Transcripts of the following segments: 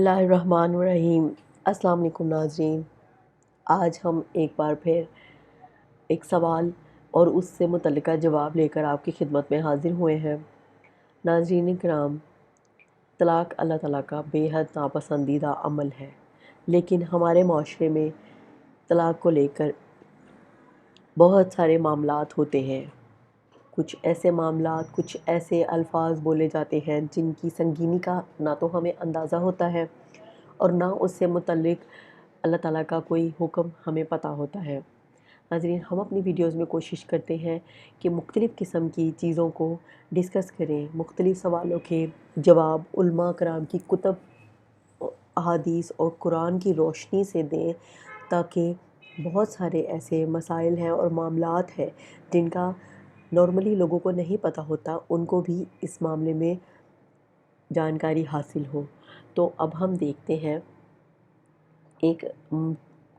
اللہ الرحمن الرحیم۔ السلام علیکم ناظرین، آج ہم ایک بار پھر ایک سوال اور اس سے متعلقہ جواب لے کر آپ کی خدمت میں حاضر ہوئے ہیں۔ ناظرین کرام، طلاق اللہ تعالیٰ کا بے حد ناپسندیدہ عمل ہے، لیکن ہمارے معاشرے میں طلاق کو لے کر بہت سارے معاملات ہوتے ہیں۔ کچھ ایسے معاملات، کچھ ایسے الفاظ بولے جاتے ہیں جن کی سنگینی کا نہ تو ہمیں اندازہ ہوتا ہے اور نہ اس سے متعلق اللہ تعالیٰ کا کوئی حکم ہمیں پتہ ہوتا ہے۔ ناظرین، ہم اپنی ویڈیوز میں کوشش کرتے ہیں کہ مختلف قسم کی چیزوں کو ڈسکس کریں، مختلف سوالوں کے جواب علماء کرام کی کتب، احادیث اور قرآن کی روشنی سے دیں، تاکہ بہت سارے ایسے مسائل ہیں اور معاملات ہیں جن کا نارملی لوگوں کو نہیں پتہ ہوتا، ان کو بھی اس معاملے میں جانکاری حاصل ہو۔ تو اب ہم دیکھتے ہیں، ایک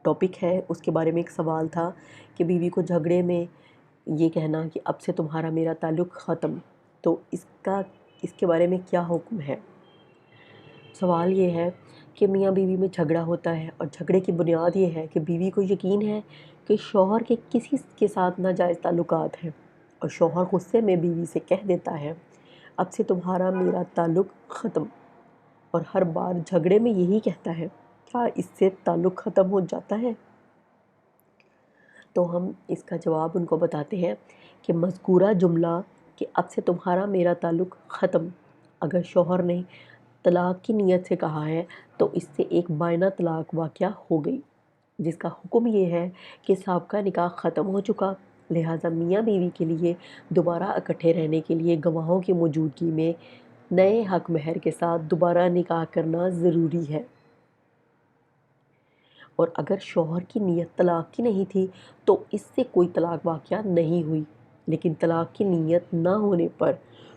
ٹاپک ہے، اس کے بارے میں ایک سوال تھا کہ بیوی کو جھگڑے میں یہ کہنا کہ اب سے تمہارا میرا تعلق ختم، تو اس کے بارے میں کیا حکم ہے؟ سوال یہ ہے کہ میاں بیوی میں جھگڑا ہوتا ہے اور جھگڑے کی بنیاد یہ ہے کہ بیوی کو یقین ہے کہ شوہر کے کسی کے ساتھ ناجائز تعلقات ہیں، اور شوہر غصے میں بیوی سے کہہ دیتا ہے اب سے تمہارا میرا تعلق ختم، اور ہر بار جھگڑے میں یہی کہتا ہے، کیا اس سے تعلق ختم ہو جاتا ہے؟ تو ہم اس کا جواب ان کو بتاتے ہیں کہ مذکورہ جملہ کہ اب سے تمہارا میرا تعلق ختم، اگر شوہر نے طلاق کی نیت سے کہا ہے تو اس سے ایک بائنہ طلاق واقع ہو گئی، جس کا حکم یہ ہے کہ سابقہ نکاح ختم ہو چکا، لہٰذا میاں بیوی کے لیے دوبارہ اکٹھے رہنے کے لیے گواہوں کی موجودگی میں نئے حق مہر کے ساتھ دوبارہ نکاح کرنا ضروری ہے۔ اور اگر شوہر کی نیت طلاق کی نہیں تھی تو اس سے کوئی طلاق واقع نہیں ہوئی، لیکن طلاق کی نیت نہ ہونے پر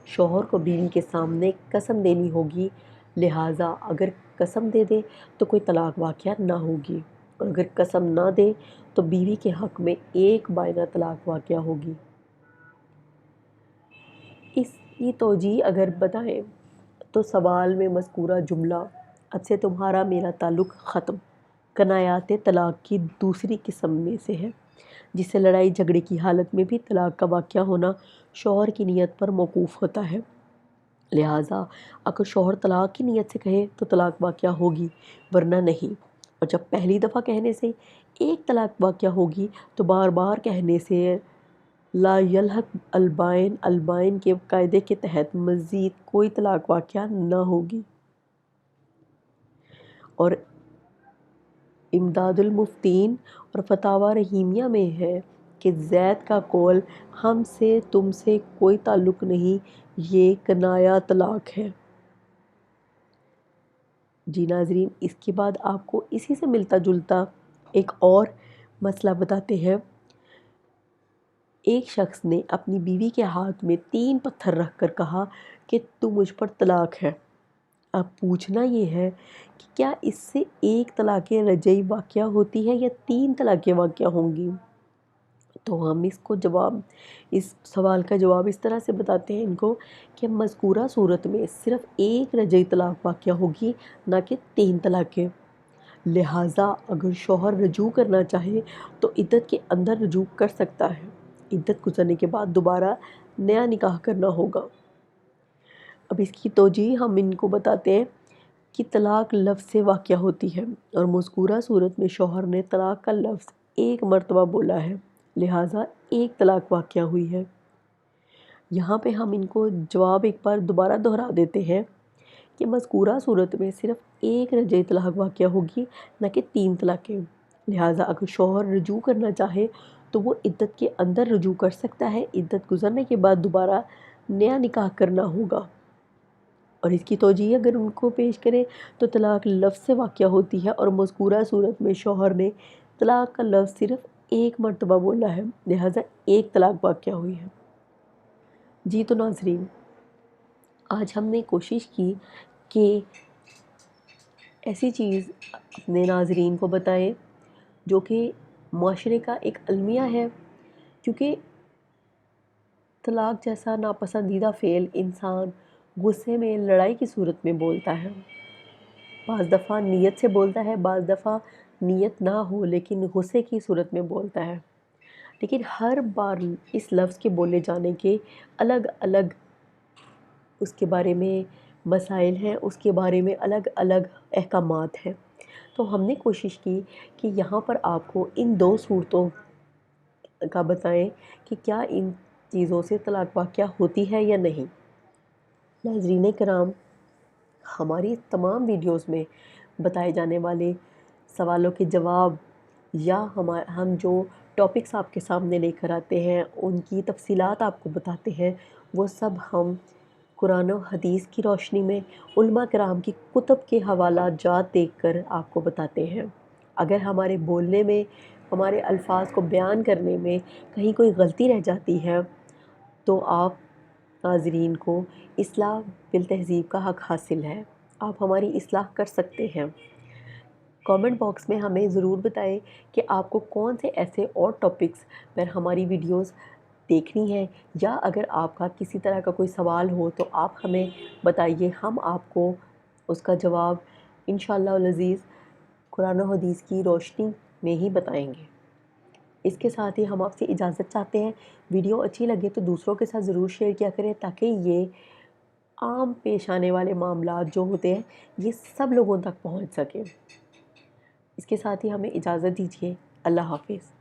شوہر کو بیوی کے سامنے قسم دینی ہوگی، لہٰذا اگر قسم دے دے تو کوئی طلاق واقع نہ ہوگی، اور اگر قسم نہ دے تو بیوی کے حق میں ایک بائنہ طلاق واقع ہوگی۔ اس کی توجیہ اگر بتائیں تو سوال میں مذکورہ جملہ اب سے تمہارا میرا تعلق ختم کنایات طلاق کی دوسری قسم میں سے ہے، جس سے لڑائی جھگڑے کی حالت میں بھی طلاق کا واقع ہونا شوہر کی نیت پر موقوف ہوتا ہے، لہٰذا اگر شوہر طلاق کی نیت سے کہے تو طلاق واقع ہوگی، ورنہ نہیں، اور جب پہلی دفعہ کہنے سے ایک طلاق واقع ہوگی تو بار بار کہنے سے لا یلحق البائن البائن کے قاعدے کے تحت مزید کوئی طلاق واقع نہ ہوگی۔ اور امداد المفتین اور فتاوی رحیمیہ میں ہے کہ زید کا قول ہم سے تم سے کوئی تعلق نہیں، یہ کنایہ طلاق ہے۔ جی ناظرین، اس کے بعد آپ کو اسی سے ملتا جلتا ایک اور مسئلہ بتاتے ہیں۔ ایک شخص نے اپنی بیوی کے ہاتھ میں 3 پتھر رکھ کر کہا کہ تو مجھ پر طلاق ہے۔ اب پوچھنا یہ ہے کہ کیا اس سے ایک طلاق رجعی واقع ہوتی ہے یا 3 طلاقیں واقع ہوں گی؟ تو ہم اس سوال کا جواب اس طرح سے بتاتے ہیں ان کو کہ مذکورہ صورت میں صرف ایک رجعی طلاق واقع ہوگی، نہ کہ 3 طلاقیں، لہٰذا اگر شوہر رجوع کرنا چاہے تو عدت کے اندر رجوع کر سکتا ہے، عدت گزرنے کے بعد دوبارہ نیا نکاح کرنا ہوگا۔ اب اس کی توجیہ ہم ان کو بتاتے ہیں کہ طلاق لفظ سے واقع ہوتی ہے، اور مذکورہ صورت میں شوہر نے طلاق کا لفظ ایک مرتبہ بولا ہے، لہٰذا ایک طلاق واقع ہوئی ہے۔ یہاں پہ ہم ان کو جواب ایک بار دوبارہ دہرا دیتے ہیں کہ مذکورہ صورت میں صرف ایک رجعی طلاق واقع ہوگی، نہ کہ 3 طلاقیں، لہٰذا اگر شوہر رجوع کرنا چاہے تو وہ عدت کے اندر رجوع کر سکتا ہے، عدت گزرنے کے بعد دوبارہ نیا نکاح کرنا ہوگا۔ اور اس کی توجیہ اگر ان کو پیش کریں تو طلاق لفظ سے واقع ہوتی ہے، اور مذکورہ صورت میں شوہر نے طلاق کا لفظ صرف ایک مرتبہ بولا ہے، لہٰذا ایک طلاق واقع ہوئی ہے۔ جی تو ناظرین، آج ہم نے کوشش کی کہ ایسی چیز اپنے ناظرین کو بتائیں جو کہ معاشرے کا ایک المیہ ہے، کیونکہ طلاق جیسا ناپسندیدہ فعل انسان غصے میں لڑائی کی صورت میں بولتا ہے، بعض دفعہ نیت سے بولتا ہے، بعض دفعہ نیت نہ ہو لیکن غصے کی صورت میں بولتا ہے، لیکن ہر بار اس لفظ کے بولے جانے کے الگ الگ اس کے بارے میں مسائل ہیں، اس کے بارے میں الگ الگ احکامات ہیں۔ تو ہم نے کوشش کی کہ یہاں پر آپ کو ان 2 صورتوں کا بتائیں کہ کیا ان چیزوں سے طلاق واقع ہوتی ہے یا نہیں۔ ناظرین کرام، ہماری تمام ویڈیوز میں بتائے جانے والے سوالوں کے جواب یا ہم جو ٹاپکس آپ کے سامنے لے کر آتے ہیں ان کی تفصیلات آپ کو بتاتے ہیں، وہ سب ہم قرآن و حدیث کی روشنی میں علماء کرام کی کتب کے حوالہ جات دیکھ کر آپ کو بتاتے ہیں۔ اگر ہمارے بولنے میں، ہمارے الفاظ کو بیان کرنے میں کہیں کوئی غلطی رہ جاتی ہے تو آپ ناظرین کو اصلاح بالتہذیب کا حق حاصل ہے، آپ ہماری اصلاح کر سکتے ہیں۔ کامنٹ باکس میں ہمیں ضرور بتائیں کہ آپ کو کون سے ایسے اور ٹاپکس پر ہماری ویڈیوز دیکھنی ہے، یا اگر آپ کا کسی طرح کا کوئی سوال ہو تو آپ ہمیں بتائیے، ہم آپ کو اس کا جواب انشاءاللہ العزیز قرآن و حدیث کی روشنی میں ہی بتائیں گے۔ اس کے ساتھ ہی ہم آپ سے اجازت چاہتے ہیں۔ ویڈیو اچھی لگے تو دوسروں کے ساتھ ضرور شیئر کیا کریں تاکہ یہ عام پیش آنے والے معاملات جو ہوتے ہیں یہ سب لوگوں تک پہنچ سکیں۔ اس کے ساتھ ہی ہمیں اجازت دیجیے۔ اللہ حافظ۔